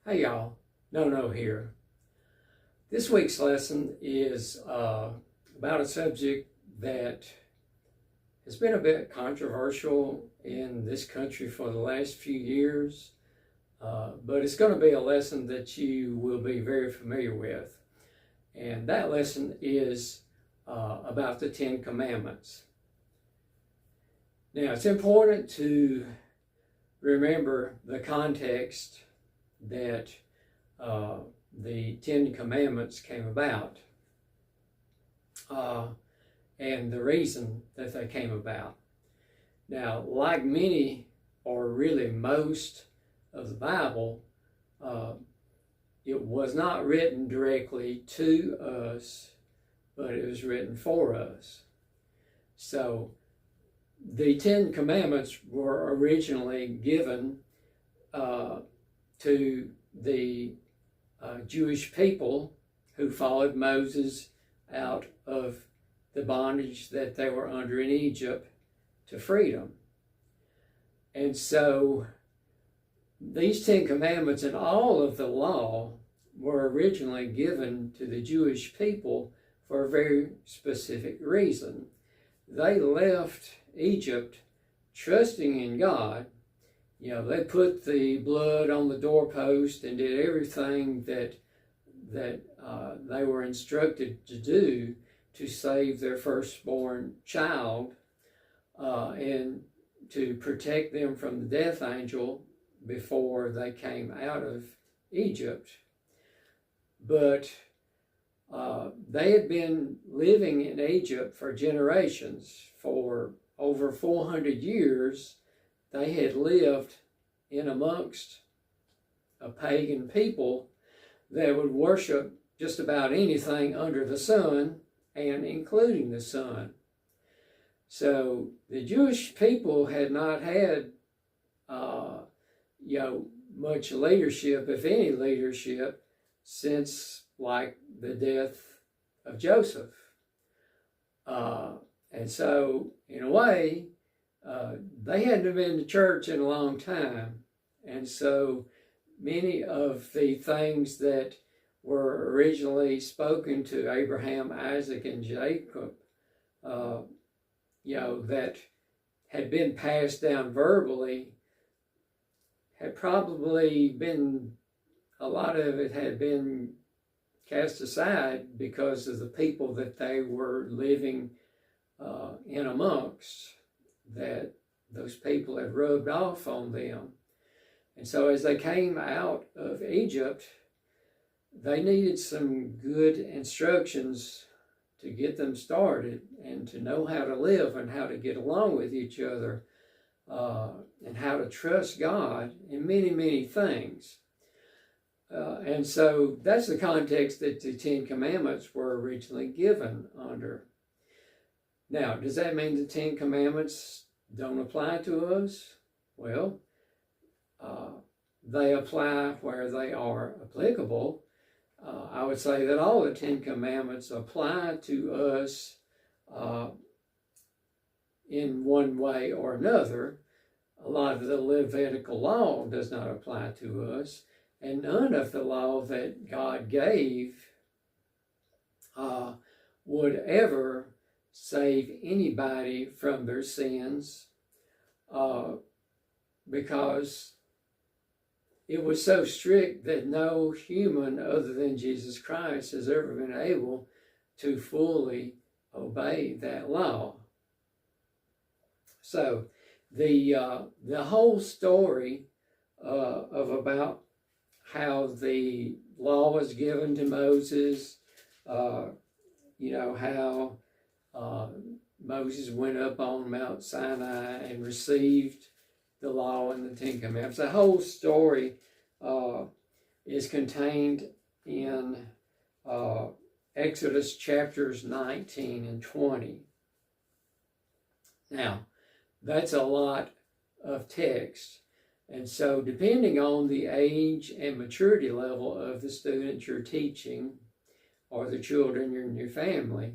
Hey y'all, No here. This week's lesson is about a subject that has been a bit controversial in this country for the last few years, but it's going to be a lesson that you will be very familiar with. And that lesson is about the Ten Commandments. Now, it's important to remember the context that the Ten Commandments came about and the reason that they came about. Now, like many or really most of the Bible, it was not written directly to us, but it was written for us. So the Ten Commandments were originally given to the Jewish people who followed Moses out of the bondage that they were under in Egypt to freedom. And so these Ten Commandments and all of the law were originally given to the Jewish people for a very specific reason. They left Egypt trusting in God. You know, they put the blood on the doorpost and did everything that they were instructed to do to save their firstborn child and to protect them from the death angel before they came out of Egypt. But they had been living in Egypt for generations. For over 400 years, they had lived in amongst a pagan people that would worship just about anything under the sun, and including the sun. So the Jewish people had not had, much leadership, if any leadership, since like the death of Joseph. And so, in a way, they hadn't been to church in a long time. And so many of the things that were originally spoken to Abraham, Isaac, and Jacob, that had been passed down verbally, had probably been, a lot of it had been cast aside because of the people that they were living in amongst, that those people had rubbed off on them. And so as they came out of Egypt, they needed some good instructions to get them started and to know how to live and how to get along with each other and how to trust God in many, many things. And so that's the context that the Ten Commandments were originally given under. Now, does that mean the Ten Commandments don't apply to us? Well, they apply where they are applicable. I would say that all the Ten Commandments apply to us in one way or another. A lot of the Levitical law does not apply to us, and none of the law that God gave would ever save anybody from their sins because it was so strict that no human other than Jesus Christ has ever been able to fully obey that law. So the whole story of about how the law was given to Moses, how Moses went up on Mount Sinai and received the law and the Ten Commandments. The whole story is contained in Exodus chapters 19 and 20. Now, that's a lot of text. And so depending on the age and maturity level of the students you're teaching or the children in your family,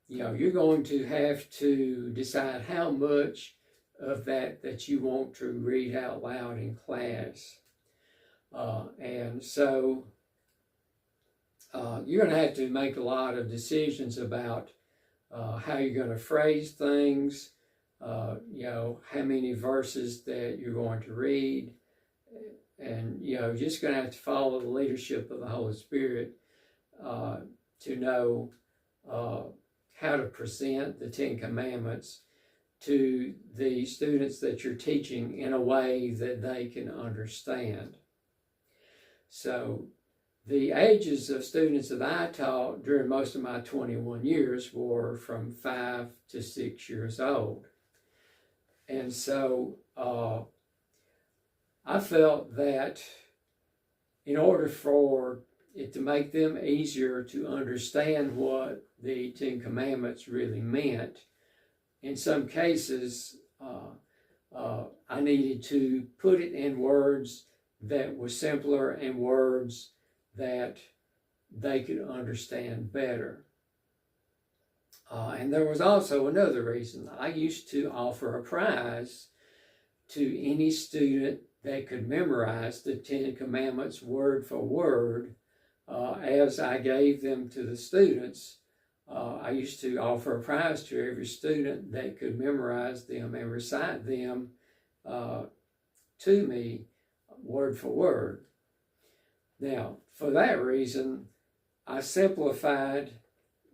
you're going to have to decide how much of that you want to read out loud in class. And so you're going to have to make a lot of decisions about how you're going to phrase things, how many verses that you're going to read, and just going to have to follow the leadership of the Holy Spirit to know how to present the Ten Commandments to the students that you're teaching in a way that they can understand. So the ages of students that I taught during most of my 21 years were from 5 to 6 years old. And so I felt that in order for it to make them easier to understand what the Ten Commandments really meant, in some cases, I needed to put it in words that were simpler and words that they could understand better. And there was also another reason. I used to offer a prize to any student that could memorize the Ten Commandments word for word as I gave them to the students. I used to offer a prize to every student that could memorize them and recite them to me word for word. Now, for that reason, I simplified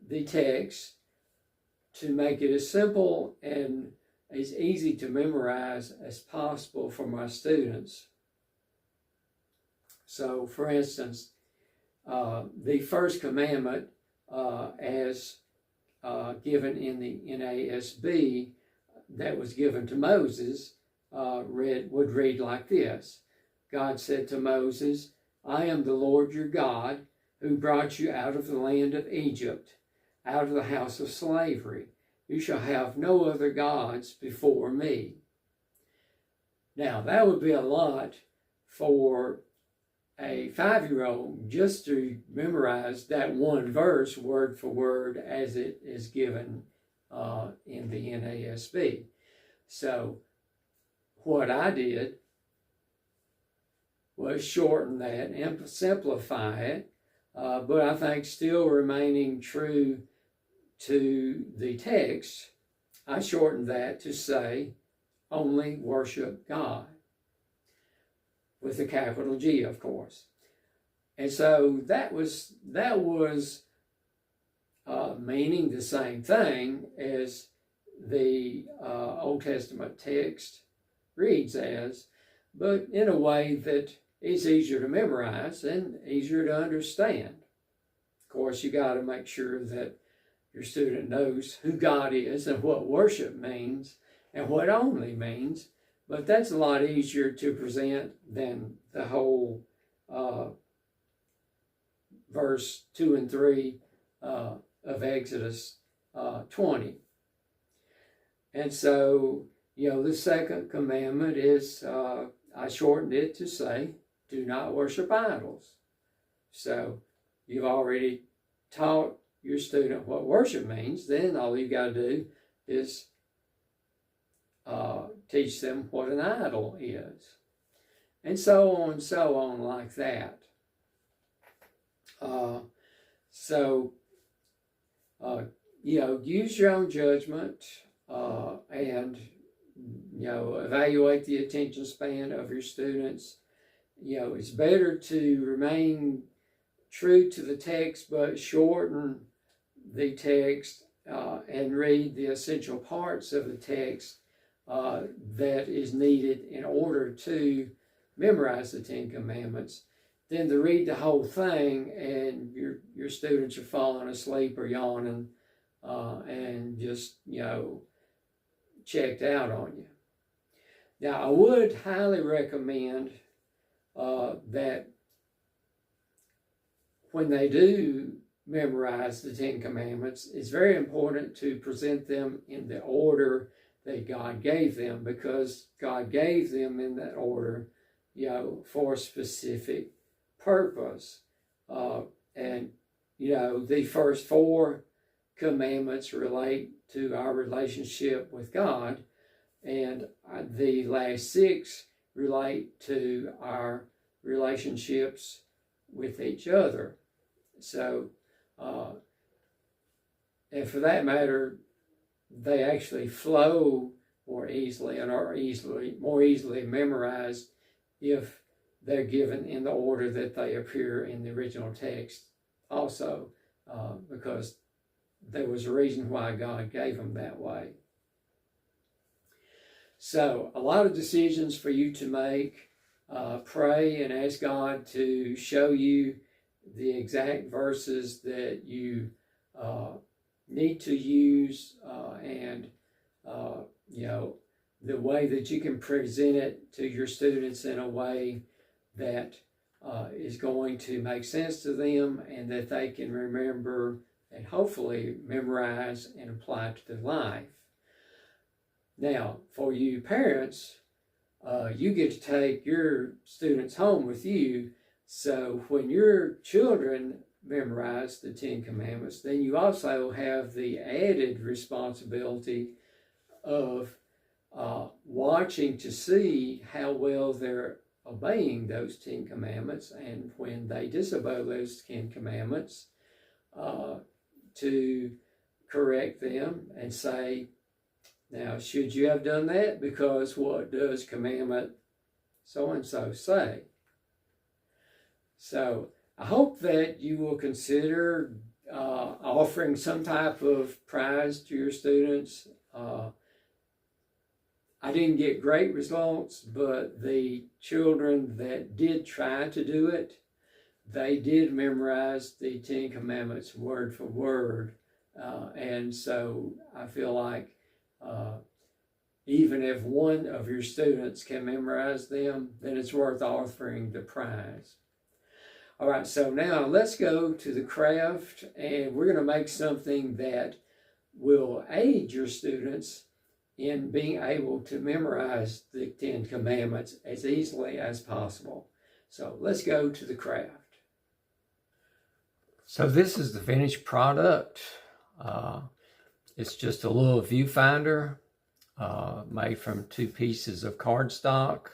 the text to make it as simple and as easy to memorize as possible for my students. So, for instance, the first commandment, as given in the NASB, that was given to Moses, would read like this. God said to Moses, I am the Lord your God, who brought you out of the land of Egypt, out of the house of slavery. You shall have no other gods before me. Now, that would be a lot for a 5-year-old just to memorize that one verse word for word as it is given in the NASB. So what I did was shorten that and simplify it, but I think still remaining true to the text, I shortened that to say, only worship God, with a capital G, of course. And so that was meaning the same thing as the Old Testament text reads as, but in a way that is easier to memorize and easier to understand. Of course, you got to make sure that your student knows who God is and what worship means and what only means, but that's a lot easier to present than the whole verse 2 and 3 of Exodus 20. And so, the second commandment is, I shortened it to say, do not worship idols. So you've already taught your student what worship means. Then all you got to do is teach them what an idol is. And so on like that. Use your own judgment and, evaluate the attention span of your students. It's better to remain true to the text, but shorten the text and read the essential parts of the text that is needed in order to memorize the Ten Commandments, than to read the whole thing and your students are falling asleep or yawning and just, checked out on you. Now, I would highly recommend that when they do memorize the Ten Commandments, it's very important to present them in the order that God gave them, because God gave them in that order, for a specific purpose. And the first 4 commandments relate to our relationship with God, and the last 6 relate to our relationships with each other. So, and for that matter, they actually flow more easily and are more easily memorized if they're given in the order that they appear in the original text also, because there was a reason why God gave them that way. So a lot of decisions for you to make. Pray and ask God to show you the exact verses that you need to use, and the way that you can present it to your students in a way that is going to make sense to them and that they can remember and hopefully memorize and apply to their life. Now, for you parents, you get to take your students home with you. So when your children memorize the Ten Commandments, then you also have the added responsibility of watching to see how well they're obeying those Ten Commandments, and when they disobey those Ten Commandments, to correct them and say, now, should you have done that? Because what does commandment so-and-so say? So I hope that you will consider offering some type of prize to your students. I didn't get great results, but the children that did try to do it, they did memorize the Ten Commandments word for word. And so I feel like even if one of your students can memorize them, then it's worth offering the prize. All right, so now let's go to the craft, and we're going to make something that will aid your students in being able to memorize the Ten Commandments as easily as possible. So let's go to the craft. So this is the finished product. It's just a little viewfinder made from 2 pieces of cardstock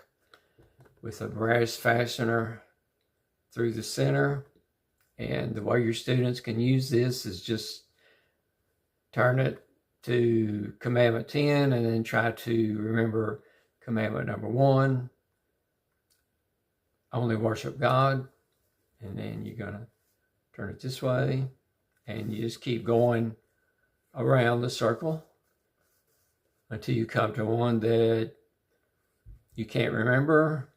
with a brass fastener through the center. And the way your students can use this is just turn it to Commandment 10 and then try to remember Commandment number 1, only worship God. And then you're going to turn it this way, and you just keep going around the circle until you come to one that you can't remember.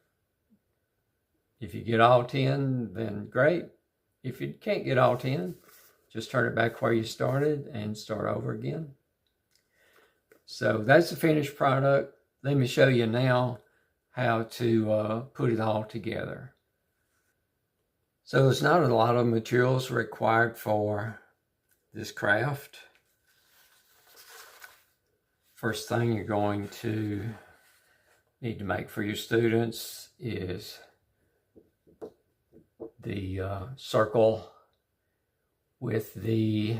If you get all 10, then great. If you can't get all 10, just turn it back where you started and start over again. So that's the finished product. Let me show you now how to put it all together. So there's not a lot of materials required for this craft. First thing you're going to need to make for your students is the circle with the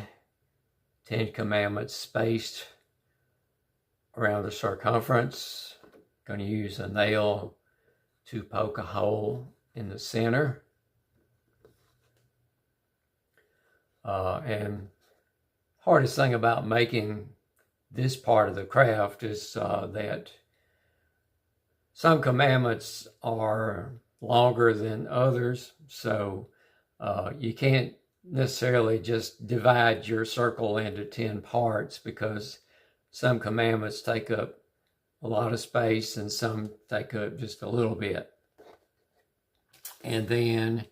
Ten Commandments spaced around the circumference. Going to use a nail to poke a hole in the center. And hardest thing about making this part of the craft is that some commandments are longer than others, so you can't necessarily just divide your circle into 10 parts, because some commandments take up a lot of space and some take up just a little bit. And then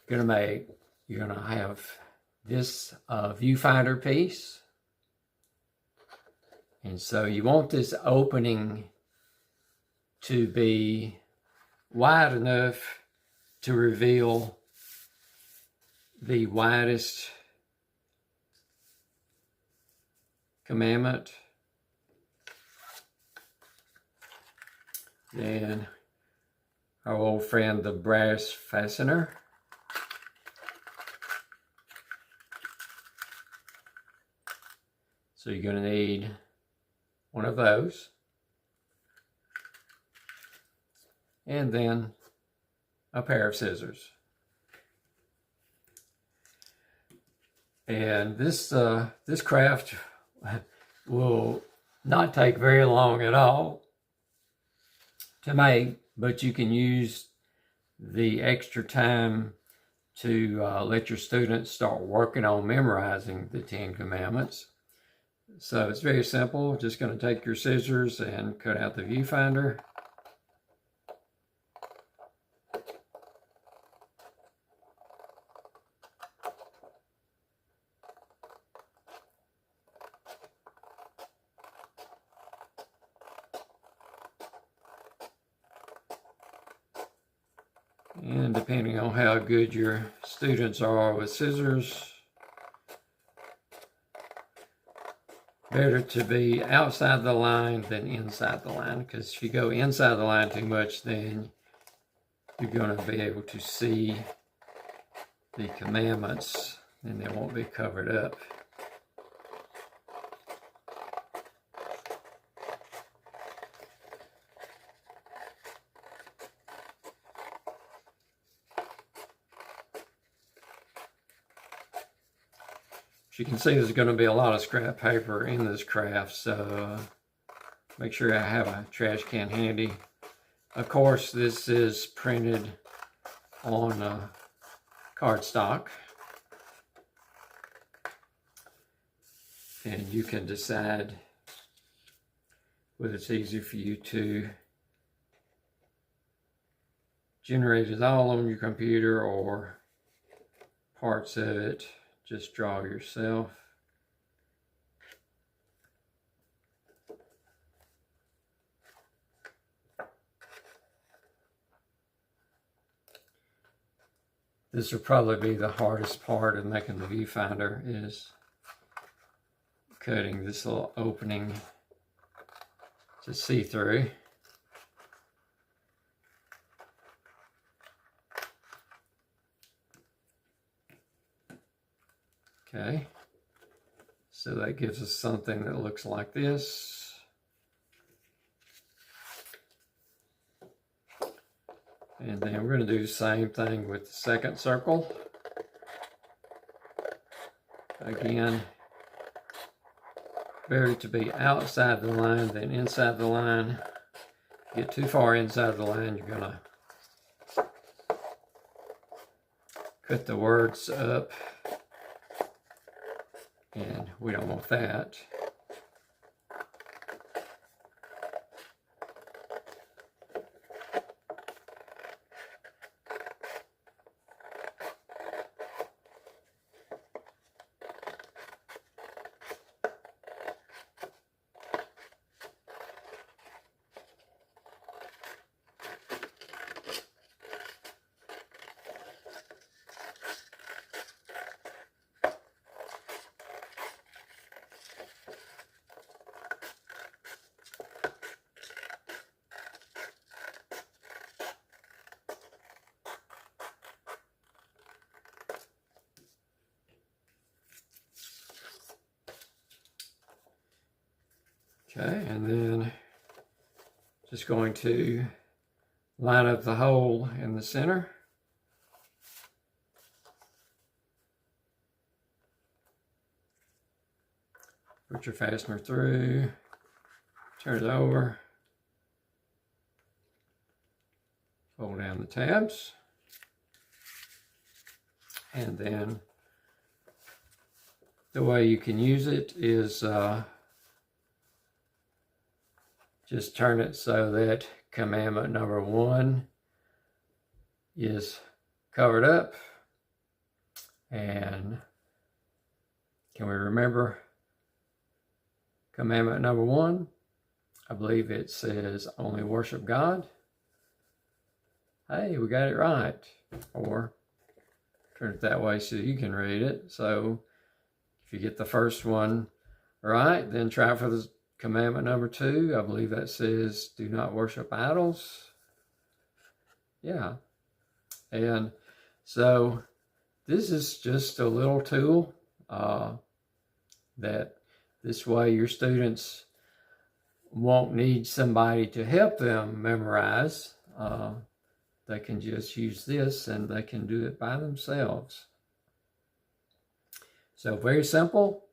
you're going to have this viewfinder piece. And so you want this opening to be wide enough to reveal the widest commandment. Then our old friend, the brass fastener. So you're going to need one of those. And then a pair of scissors. And this craft will not take very long at all to make, but you can use the extra time to let your students start working on memorizing the 10 Commandments. So it's very simple. Just going to take your scissors and cut out the viewfinder. And depending on how good your students are with scissors, better to be outside the line than inside the line, because if you go inside the line too much, then you're going to be able to see the commandments and they won't be covered up. As you can see, there's going to be a lot of scrap paper in this craft, so make sure I have a trash can handy. Of course, this is printed on cardstock, and you can decide whether it's easier for you to generate it all on your computer or parts of it just draw yourself. This will probably be the hardest part of making the viewfinder, is cutting this little opening to see through. Okay, so that gives us something that looks like this. And then we're going to do the same thing with the second circle. Again, better to be outside the line than inside the line. If you get too far inside the line, you're going to cut the words up, and we don't want that. Okay, and then just going to line up the hole in the center. Put your fastener through, turn it over, fold down the tabs, and then the way you can use it is just turn it so that commandment number 1 is covered up. And can we remember commandment number 1? I believe it says only worship God. Hey, we got it right. Or turn it that way so you can read it. So if you get the first one right, then try for the commandment number 2. I believe that says do not worship idols. Yeah. And so this is just a little tool that this way your students won't need somebody to help them memorize. they can just use this and they can do it by themselves. So very simple.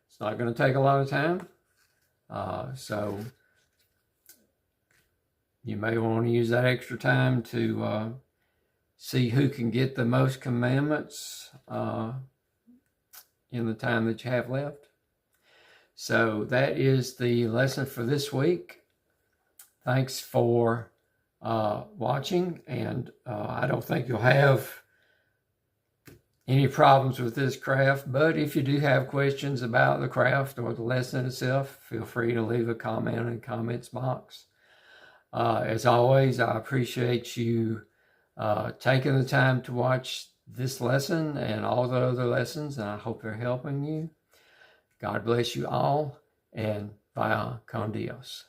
It's not going to take a lot of time. So you may want to use that extra time to see who can get the most commandments in the time that you have left. So that is the lesson for this week. Thanks for watching, and I don't think you'll have any problems with this craft, but if you do have questions about the craft or the lesson itself, feel free to leave a comment in the comments box. As always, I appreciate you taking the time to watch this lesson and all the other lessons, and I hope they're helping you. God bless you all, and vaya con Dios.